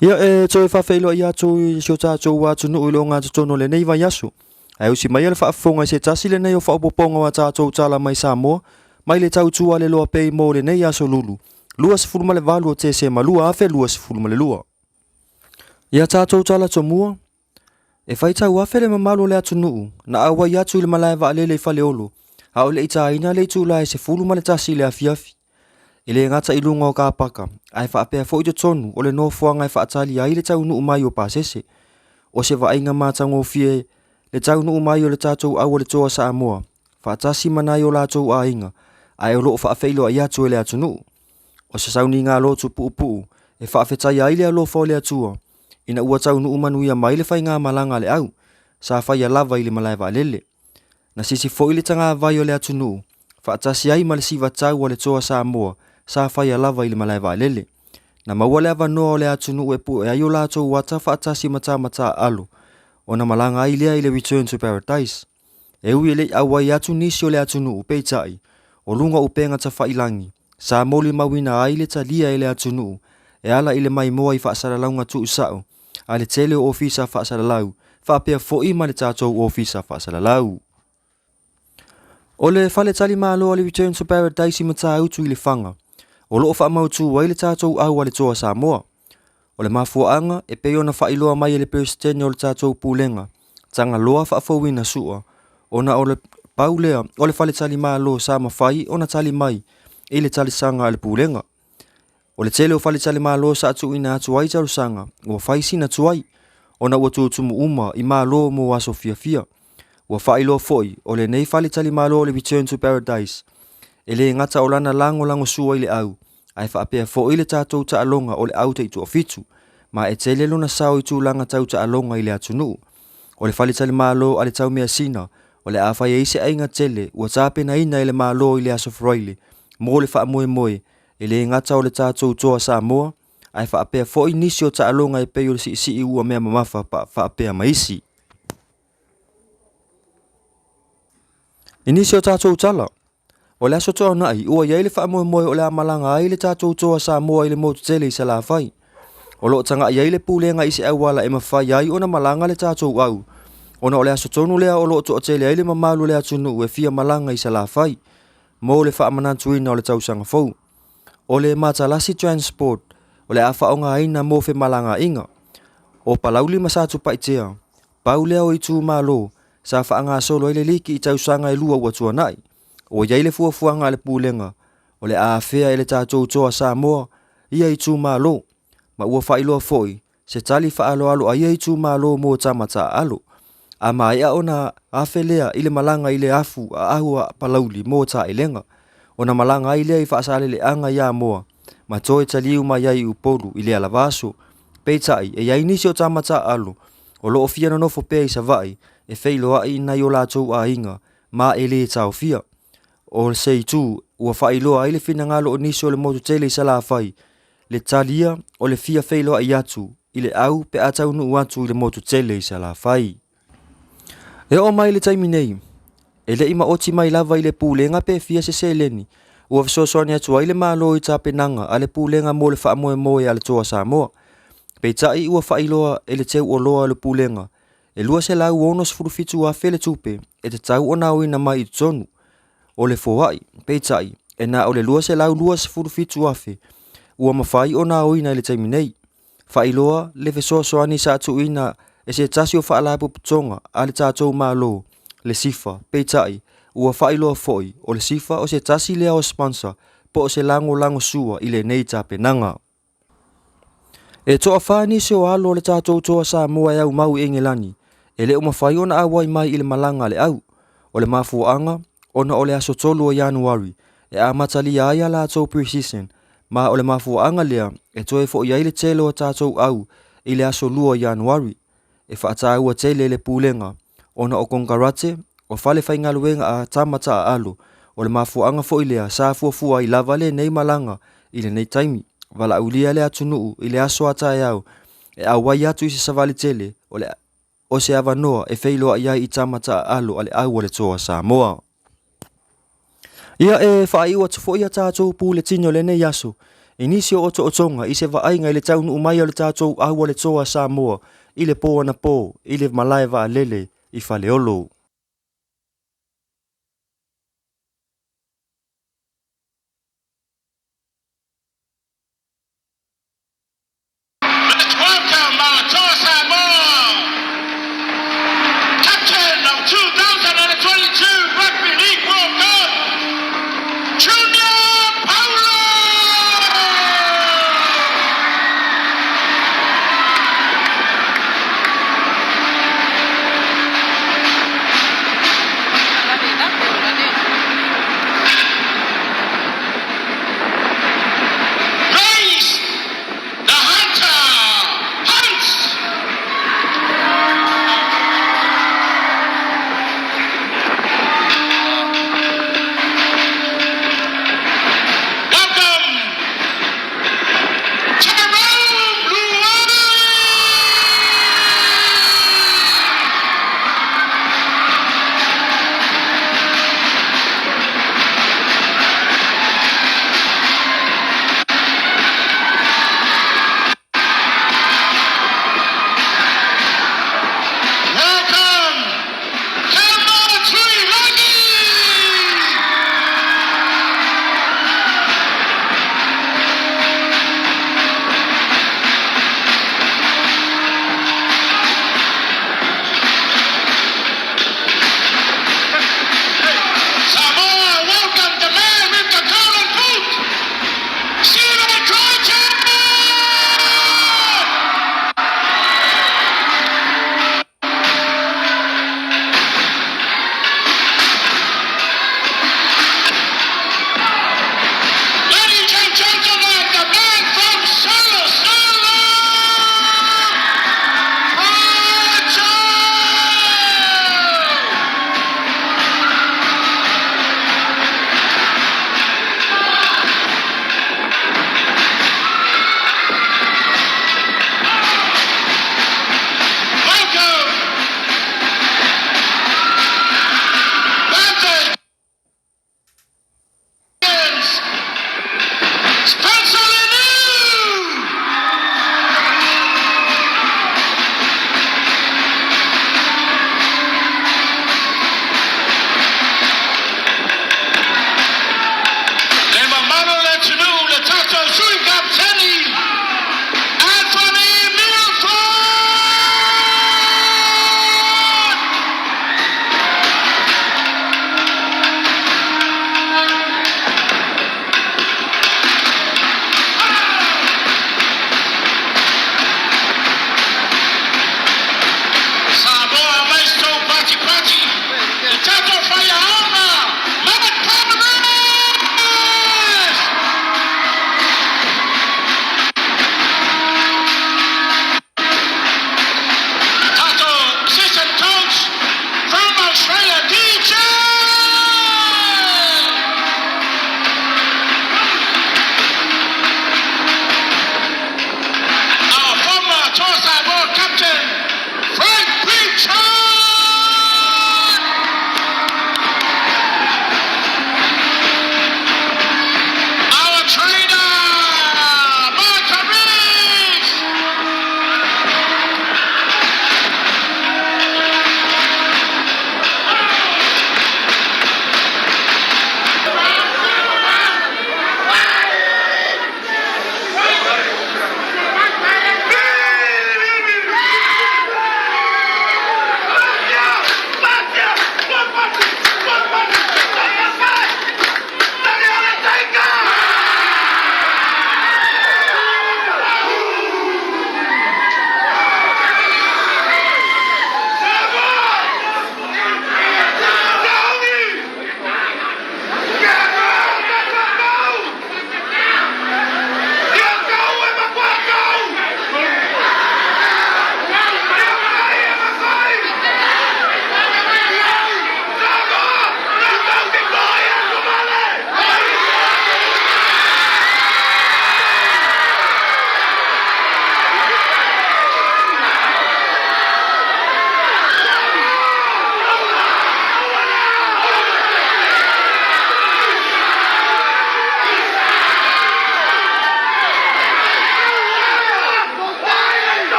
Ia toi whawhailo ia toi sio tātou wā tunu ilo ngā tono le nei vai asu. Ai usi mai ale whaafonga se tasi le nei o whaapoponga wa tātou tala mai Samoa, mai le tau tua le loa pei mō le nei aso lulu. Lua se fulma le valu o te se malua afe lua se fulma le lua. Ia tātou tala to mua, e whai tau afe le mamalo le atu nuu, na awa i atu le malai wa alele i whale olo. Hao le ita aina le tu lai se fulma le tasi le afiafi. Ele ngata ilunga o ka paka, ai whaapea fo i te tonu o le nofuanga ai whaatali ai le tau nuu mai o pasese. O se wainga mātango fie le tau nuu mai o le tātou au o le toa Samoa. Whaatasi manai o lātou a inga, ai o loo whaafeilo ai atu ele atu nuu. O se sauni ngā lotu puu, e whaafetai ai le alo fo le atua. Ina ua tau nuu manuia mai le whai ngā malanga le au, sa whai a lava i le malai wa lele. Na sisi fo i le tanga vai o le atu nuu, whaatasi ai ma le siva tau o le toa Samoa, sa whai a lava i le malai wa lele. Na maua le ava noa o le atu nuu e pu e ai o lātou wata whaatasi mata alo, o na malanga ai lea i le Return to Paradise. E ui ele awa i atu nisi o le atu nuu peitai, o lunga upenga ta whailangi, sa moli mawina ai le ta lia i le atu nuu, e ala i le mai moa i whaasaralaunga tu usao, a le tele o ofisa whaasaralau, whaapea fo i ma le tātou o ofisa whaasaralau. O le whale tali malo o le Return to Paradise i mata autu i le whanga, o loo whaamautu wai le tātou au a le toa Samoa. O le mafuaanga e peo na whailoa mai le persistene o le tātou pūlenga, tanga loa whaafauina sua, o na o le paulea o le whale tali malo sa mawhai o na tali mai i le tali sanga a le pūlenga. O le tele o whale tali malo sa atu ina atu ai taru sanga, o whaisi na tuai, o na ua tuutumu uma i malo mo waso fia. Ua whailoa foi o le nei whale tali malo o le Return to Paradise, e le ngata o lana lango sua i le au, ai whaapea fo i le tātou ta alonga o le au te itu o fitu, ma e te lelo na sao i tūlanga tau ta alonga i le atu nuu. O le whale tali malo a le tau mea sina, o le awhai eise ainga tele, ua tāpena ina i le malo i le aso freile, mo le wha moe, e le ngata o le tātou toa Samoa, ai whaapea fo i nisi o ta alonga e peo le si ua mea mamafa pa whaapea maisi. I nisi o tātou tala, o le aso toa nai, ua iei le wha moe o le amalanga ai le tātou toa Samoa i le motu tele i sa la whai. O loo tanga iei le pūlenga i se awala e mawhai ai o na malanga le tātou au. O na o le aso tonu lea o loo toa tele ai le mamalu le atunu e fia malanga i sa la whai. Mo le wha amanantuina o le tausanga fau. O le matalasi transport, o le awha o ngā ina mo fe malanga inga. O palauli masatu paitea, pau lea o i tū malo, sa wha ngā solo i le liki i tausanga i lua ua tua nai. O iei le fuafuanga le pūlenga, o le awhea i le tātou toa Samoa, ia i tū malo. Ma ua whailoa foi, se tali whaalo alo a ia i tū malo mo tamata alo. A mai a ona awhelea i le malanga i le afu a ahua palauli mo ta ilenga. Ona malanga i lea i whaasale le anga ia moa, ma toe taliu ma iai upolu i le alavaso. Peitai e iai nisi o tamata alo, o loo fia no nofo pea i sa vai, e whailoa i nai o lātou a inga, ma e le tau fia. O se i tū, ua whailoa i le finangalo o nisi o le motu tele i sa la whai, le talia o le fia whailoa i atu, i le au pe atau nu atu i le motu tele i sa la whai. E o mai le taimi nei, e le ima oti mai lava i le pūlenga pe fia se leni, ua fisosoani atu ai le malo i tāpenanga a le pūlenga mo le wha moe a le toa Samoa. Pei tai ua whailoa e le teu o loa le pūlenga, e lua se lau onos furufitu a whele tupe, e te tau o nau ina mai i tonu. O le fōai, pei tai, e na o le lua se lau lua se furufitu afe, ua mawhai o nau ina i le taimi nei. Whailoa le fisosoani sa atu ina e se tasi o whaalapu putonga a le tātou malo, le sifa, peitai, ua whailoa foi o le sifa o se tasi lea o sponsor po o se lango sua i le nei tāpenanga. E toa whani se o alo le tātou toa Samoa e au mau i Engilani, e le o mawhai o na awai mai i le malanga le au, o le mafuanga, o na o le aso tolu o Januari, e a matali ai a lātou pre-season, ma o le mafuanga lea, e toe fo iai le tele o tātou au, i le aso lua Januari, e whaata ua tele le pūlenga, o na o kongarate, o whale whaingaluenga a tamata a alo, o le mafuanga fo i lea, sa fuafua i lava le nei malanga, i le nei taimi, wala ulia le atunuu, i le aso ata e au, e awai atu i se savali tele, o se avanoa e whailoa iai i tamata a alo, ale au le toa Samoa. Ia e whaiua tufo ia tātou pūle tino le nei aso, Inisio o to otonga i se vaaiga i le taunu umai o le tatou ahu o le toa Samoa i le pō ana pō i le malae vaalele i faleolo. Let's welcome Malatoa Samoa, captain of 2022 Rugby League World Cup, Junior Paulo!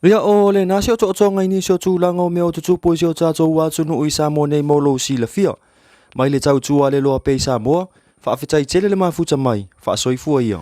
Ria o le na sio to ngai ni sio tu langa o me o tu po sio cha cho wa chu no i sa mo nei mo lo si le fia mai le tau tu ale lo pe sa mo fa fitai tele le mafuta mai fa soi fu ia